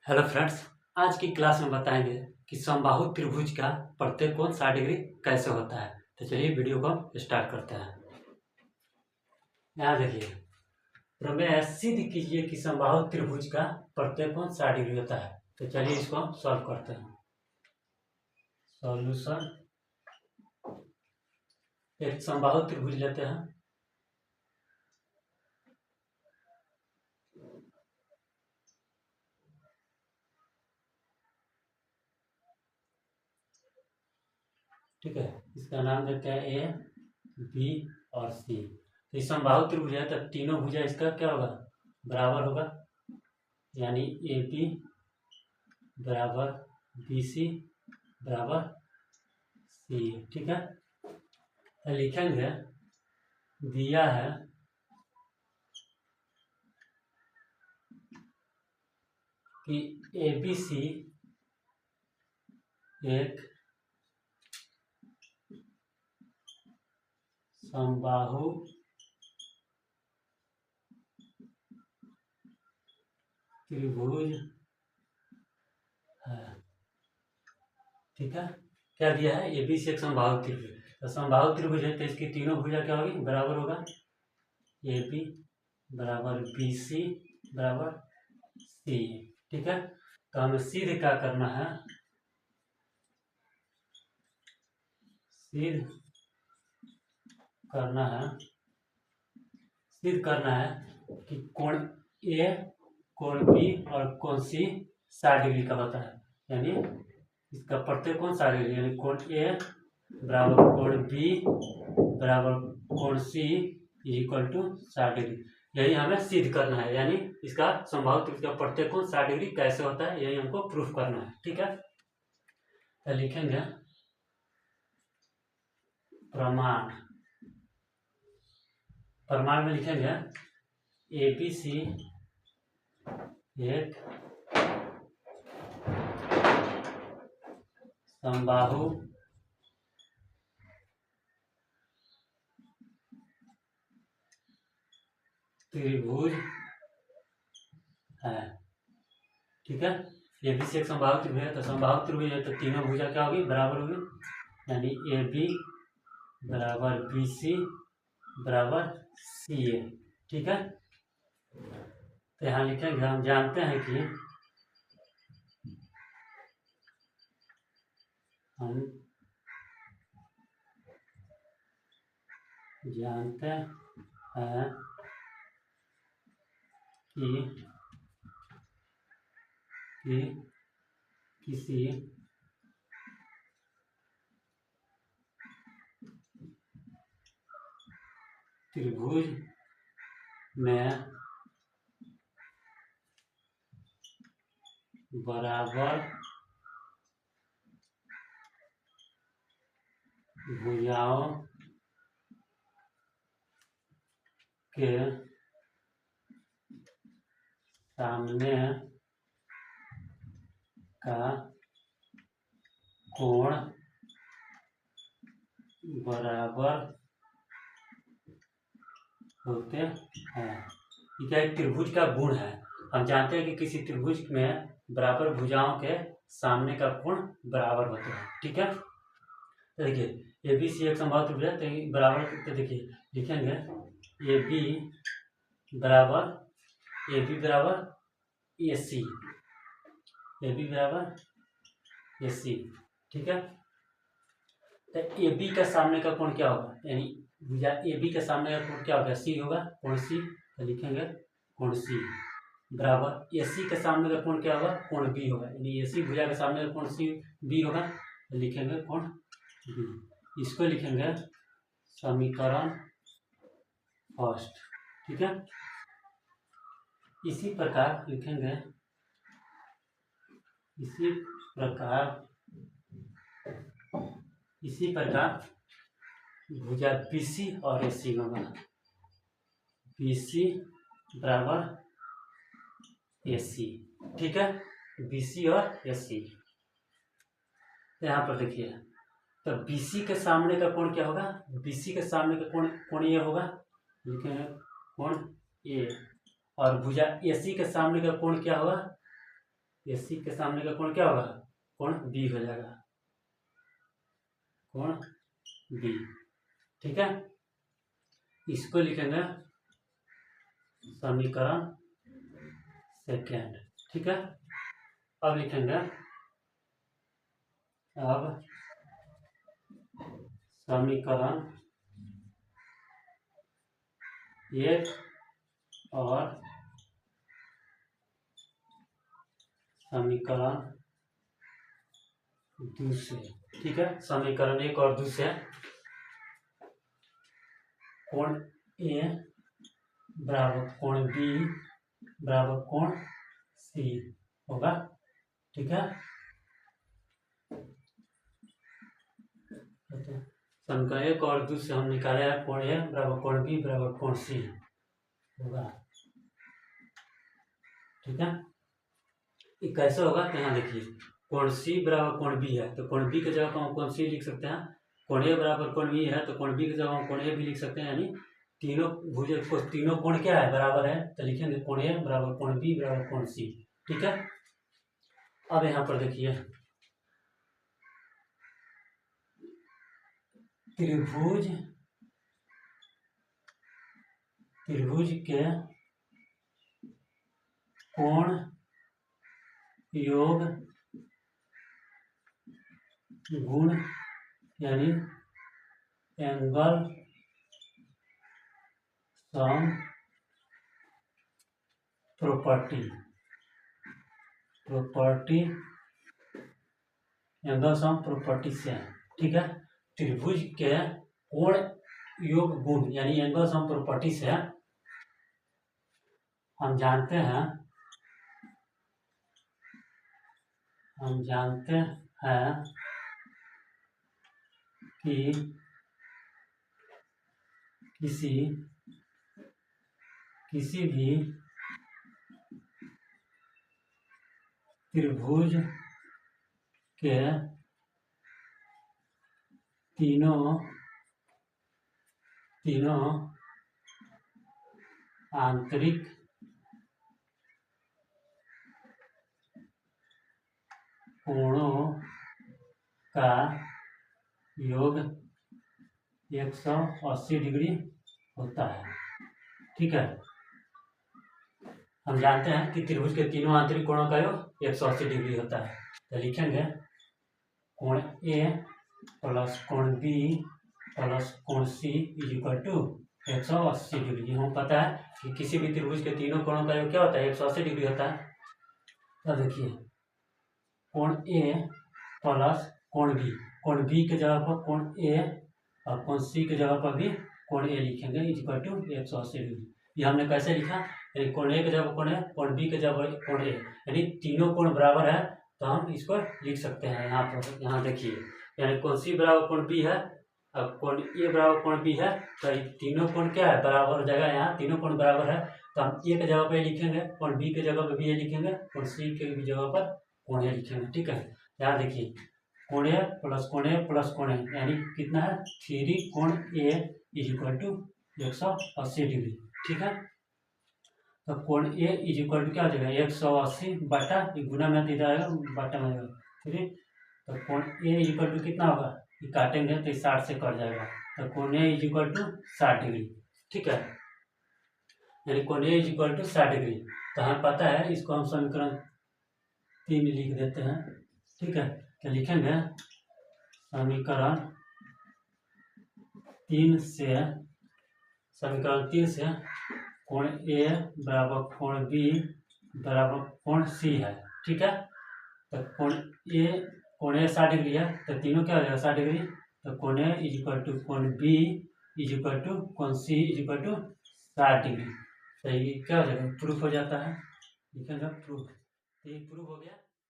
Hello friends. आज की class में बताएंगे कि समबाहु त्रिभुज का प्रत्येक कोण 60 डिग्री कैसे होता है। तो चलिए वीडियो को स्टार्ट करते हैं। यहाँ देखिए, प्रमेय सिद्ध कीजिए कि समबाहु त्रिभुज का प्रत्येक कोण 60 डिग्री होता है। तो चलिए इसको सॉल्व करते हैं। सॉल्यूशन, एक समबाहु त्रिभुज लेते हैं। ठीक है, इसका नाम देते हैं ए, बी और सी। तो इस समबाहु त्रिभुज है तो तीनों भुजा इसका क्या होगा, बराबर होगा। यानी ए बी बराबर बी सी बराबर सी। ठीक है, तो लिखेंगे, दिया है कि ए बी सी एक समबाहु त्रिभुज है। ठीक है, क्या दिया है, ए बी सी एक समबाहु त्रिभुज। तो समबाहु त्रिभुज है तो इसकी तीनों भुजा क्या होगी, बराबर होगा। ए बी बराबर बी सी बराबर सी। ठीक है, तो हमें सिद्ध क्या करना है, सिद्ध करना है कि कोण ए, कोण बी और कोण सी 60 डिग्री का होता है। यानी इसका प्रत्येक कोण 60 डिग्री, यानी कोण ए बराबर कोण बी बराबर कोण सी इक्वल टू 60 डिग्री। यही हमें सिद्ध करना है, यानी इसका समबाहु त्रिभुज का प्रत्येक कोण 60 डिग्री कैसे होता है, यही हमको प्रूफ करना है। ठीक है, तो लिखेंगे प्रमाण। प्रमाण में लिखेंगे ए बी सी एक समबाहु त्रिभुज है। ठीक है, ए बी सी एक समबाहु त्रिभुज है, तो समबाहु त्रिभुज है तो तीनों भुजा क्या होगी, बराबर होगी। यानी ए बी बराबर बी सी बराबर सी ए। ठीक है, तो यहाँ लिखेंगे, हम जानते हैं कि कि किसी त्रिभुज में बराबर भुजाओं के सामने का कोण बराबर होते हैं। ये क्या, एक त्रिभुज का गुण है। हम जानते हैं कि किसी त्रिभुज में बराबर भुजाओं के सामने का कोण बराबर होते हैं। ठीक है, तो देखिए ए बी सी एक समबाहु त्रिभुज है तो बराबर, तो देखिए लिखेंगे ए बी बराबर ए सी, ए बी बराबर ए सी। ठीक है, तो ए बी का सामने का कोण क्या होगा, यानी भुजा ए बी के सामने का कोण क्या होगा, सी होगा, कोण सी। तो लिखेंगे कोण सी बराबर ए सी के सामने का कोण क्या होगा, कोण बी होगा। यानी ए सी भुजा के सामने का कोण सी बी होगा, तो लिखेंगे कोण बी। इसको लिखेंगे समीकरण फर्स्ट। ठीक है, इसी प्रकार लिखेंगे, इसी प्रकार भुजा बी सी और ए सी होगा, बी सी बराबर ए सी। ठीक है, बी सी और ए सी। यहाँ पर देखिए, तो बी सी के सामने का कोण क्या होगा, बी सी के सामने का कोण ये होगा, लिखेंगे कोण ए। और भुजा ए सी के सामने का कोण क्या होगा, AC के सामने का कोण क्या होगा, कोण B हो जाएगा, कोण B। ठीक है, इसको लिखेंगे समीकरण सेकेंड। ठीक है, अब लिखेंगे, अब समीकरण 1 और समीकरण 2 से। ठीक है, समीकरण 1 और 2 से कोण A बराबर कोण B बराबर कोण C होगा। ठीक है, समीकरण 1 और 2 से हम निकाले हैं कोण A बराबर कोण B बराबर कोण C होगा। ठीक है, ये कैसे होगा, तो यहाँ देखिए, कोण C बराबर कोण B है, तो कोण B की जगह हम कोण C लिख सकते हैं, कोण A बराबर कोण B है, तो कोण B की जगह हम कोण A भी लिख सकते हैं, यानी तीनों भुज तीनों कोण क्या है, बराबर है, तो लिखेंगे कोण A बराबर कोण B बराबर कोण C। ठीक है, अब यहाँ पर देखिए, त्रिभुज के कोण योग गुण यानी angle sum property angle sum property से है। ठीक है, त्रिभुज के कोण योग गुण यानी एंगल सम प्रॉपर्टी से हम जानते हैं कि किसी भी त्रिभुज के तीनों आंतरिक कोणों का योग 180 डिग्री होता है। ठीक है, हम जानते हैं कि त्रिभुज के तीनों आंतरिक कोणों का योग 180 डिग्री होता है, तो लिखेंगे कोण A प्लस कोण B प्लस कोण C इक्वल टू 180 डिग्री। हमें पता है कि किसी भी त्रिभुज के तीनों कोणों का योग क्या होता है, 180 डिग्री होता है। तो देखिए, कोण A प्लस कोण B के जगह पर कोण A और कोण C के जगह पर भी कोण A लिखेंगे इक्वल टू 180 डिग्री। ये हमने कैसे लिखा, यानी कोण A के जगह कोण है, कोण B के जगह कोण A, यानी तीनों कोण बराबर है, तो हम इसको लिख सकते हैं। यहाँ पर यहाँ देखिए, यानी कोण C बराबर कोण B है और कोण A बराबर कोण B है, तो ये तीनों कोण क्या है, बराबर हो जाएगा। यहाँ तीनों कोण बराबर है, तो हम A के जगह पे लिखेंगे, कोण B के जगह पे भी ये लिखेंगे, कोण C के भी जगह पर कोण A लिखेंगे। ठीक है, यहाँ देखिए, कोण A प्लस कोण A प्लस कोण A यानी कितना है, 3 कोण A इक्वल टू 180 डिग्री। ठीक है, तो कोण A इक्वल टू क्या हो जाएगा, 180 बटा, गुना में इधर आएगा, बटा में आएगा 3, तो कोण A इक्वल टू कितना होगा, ये काटेंगे तो 60 से कट जाएगा, तो कोण A इक्वल टू 60 डिग्री। ठीक है, यानी कोण A इक्वल टू 60 डिग्री, तो हमें पता है, इसको हम समीकरण 3 लिख देते हैं। ठीक है, तो लिखेंगे समीकरण 3 से कोण A बराबर कोण B बराबर कोण C है। ठीक है, तो कोण A 60 डिग्री है, तो तीनों क्या हो जाएगा 60 डिग्री, तो कोण A इक्वल टू कोण B इक्वल टू कोण C इक्वल टू 60 डिग्री। तो ये क्या हो जाएगा, प्रूफ हो जाता है। लिखेंगे प्रूफ, तो ये प्रूफ हो गया।